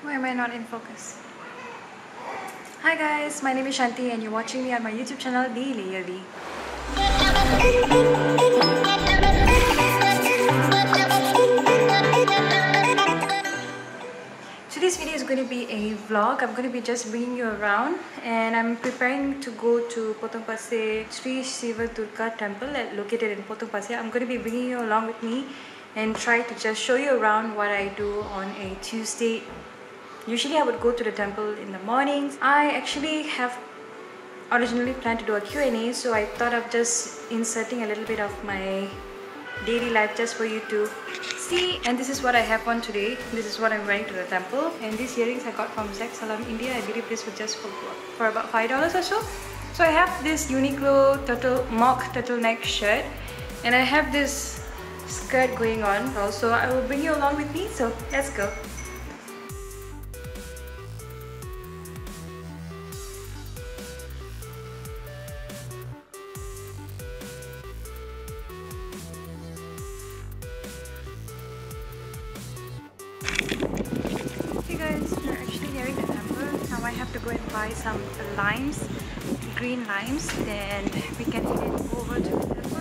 Why am I not in focus? Hi guys, my name is Shanti and you're watching me on my YouTube channel, The Layer V. So this video is going to be a vlog. I'm going to be just bringing you around and I'm preparing to go to Potong Pasir Sri Siva Durga temple located in Potong Pasir. I'm going to be bringing you along with me and try to just show you around what I do on a Tuesday. Usually I would go to the temple in the mornings. I actually have originally planned to do a Q&A, so I thought of just inserting a little bit of my daily life just for you to see. And this is what I have on today. This is what I'm wearing to the temple. And these earrings I got from Zach Salam India. I believe this was just for about $5 or so. So I have this Uniqlo mock turtleneck shirt and I have this skirt going on also. I will bring you along with me, so let's go. We're actually nearing the temple. Now I have to go and buy some limes, green limes, then we can head over to the temple.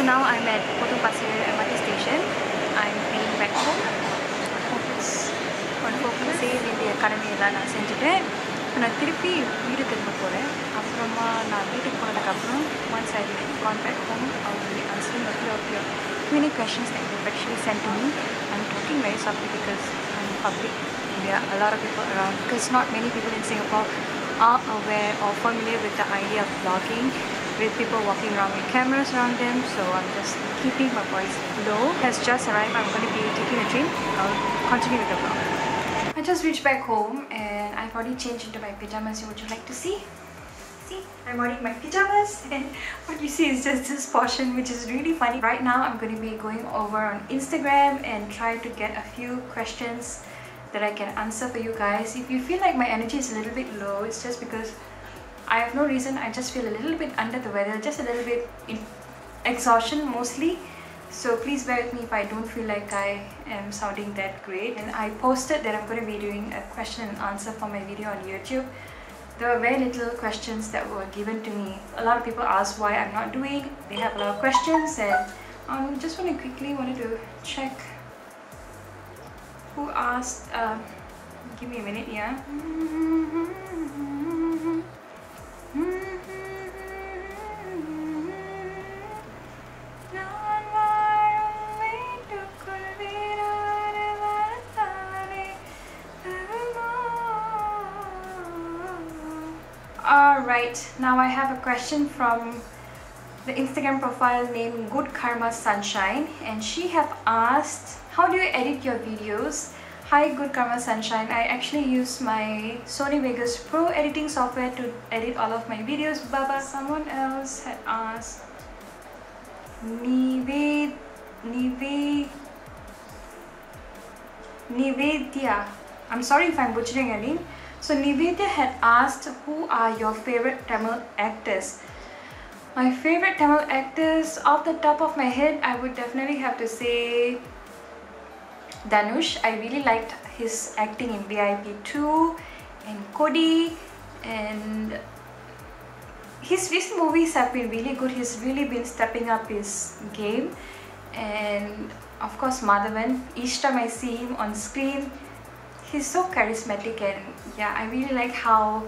Now I'm at Potong Pasir MRT station. I'm heading back home. Focus on focus in academy la na senjiten. Na thirupi veedu thirumba poren. Apparama na veedu ponadukku appuram once I gone back home, I will be answering a few of your many questions that you've actually sent to me. I'm talking very softly because I'm public. There are a lot of people around because not many people in Singapore are aware or familiar with the idea of vlogging, with people walking around with cameras around them, so I'm just keeping my voice low. Has just arrived. I'm going to be taking a train. I'll continue with the vlog. I just reached back home and I've already changed into my pyjamas. Would you like to see? See, I'm already in my pyjamas and what you see is just this portion, which is really funny. Right now I'm going to be going over on Instagram and try to get a few questions that I can answer for you guys. If you feel like my energy is a little bit low, it's just because I have no reason. I just feel a little bit under the weather, just a little bit in exhaustion mostly. So please bear with me if I don't feel like I am sounding that great. And I posted that I'm going to be doing a question and answer for my video on YouTube. There were very little questions that were given to me. A lot of people asked why I'm not doing. They have a lot of questions and I just wanted to check who asked. Give me a minute, yeah. Alright, now I have a question from the Instagram profile named Good Karma Sunshine, and she have asked, how do you edit your videos? Hi Good Karma Sunshine, I actually use my Sony Vegas Pro editing software to edit all of my videos. Baba, someone else had asked, Nivedya, I'm sorry if I'm butchering your name. So Nivedya had asked, who are your favorite Tamil actors? My favorite Tamil actors, off the top of my head, I would definitely have to say Dhanush. I really liked his acting in VIP 2 and Kodi, and his movies have been really good. He's really been stepping up his game, and of course Madhavan. Each time I see him on screen, he's so charismatic, and yeah, I really like how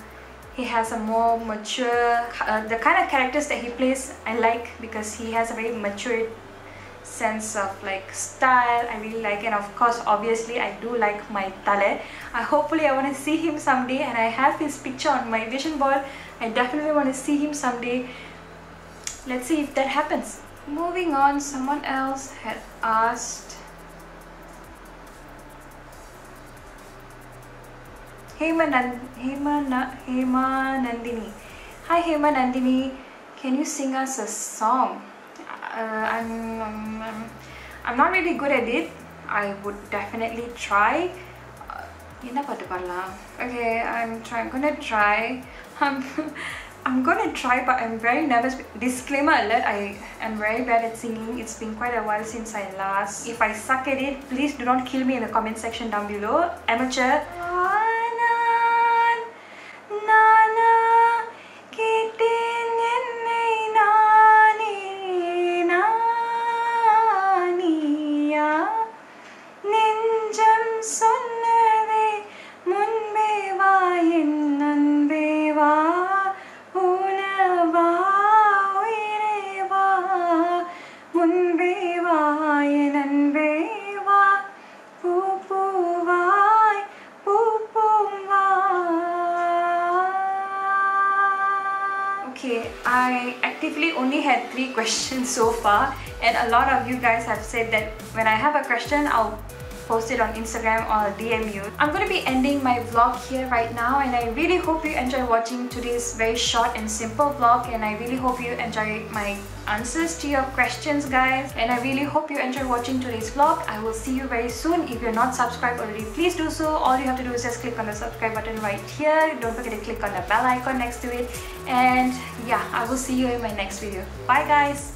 he has a more mature, the kind of characters that he plays I like, because he has a very mature sense of like style I really like. And of course obviously I do like my Tale. Hopefully I want to see him someday, and I have his picture on my vision board. I definitely want to see him someday. Let's see if that happens. Moving on, someone else had asked, Hema Nandini. Hi Hema Nandini, can you sing us a song? I'm not really good at it. I would definitely try. Okay, I'm gonna try. I'm gonna try, but I'm very nervous. Disclaimer alert, I am very bad at singing. It's been quite a while since I last. If I suck at it, please do not kill me in the comment section down below. Amateur. Okay, I actively only had 3 questions so far, and a lot of you guys have said that when I have a question, I'll post it on Instagram or DM you. I'm going to be ending my vlog here right now, and I really hope you enjoy watching today's very short and simple vlog, and I really hope you enjoy my answers to your questions, guys, and I really hope you enjoy watching today's vlog. I will see you very soon. If you're not subscribed already, please do so. All you have to do is just click on the subscribe button right here. Don't forget to click on the bell icon next to it, and yeah, I will see you in my next video. Bye guys.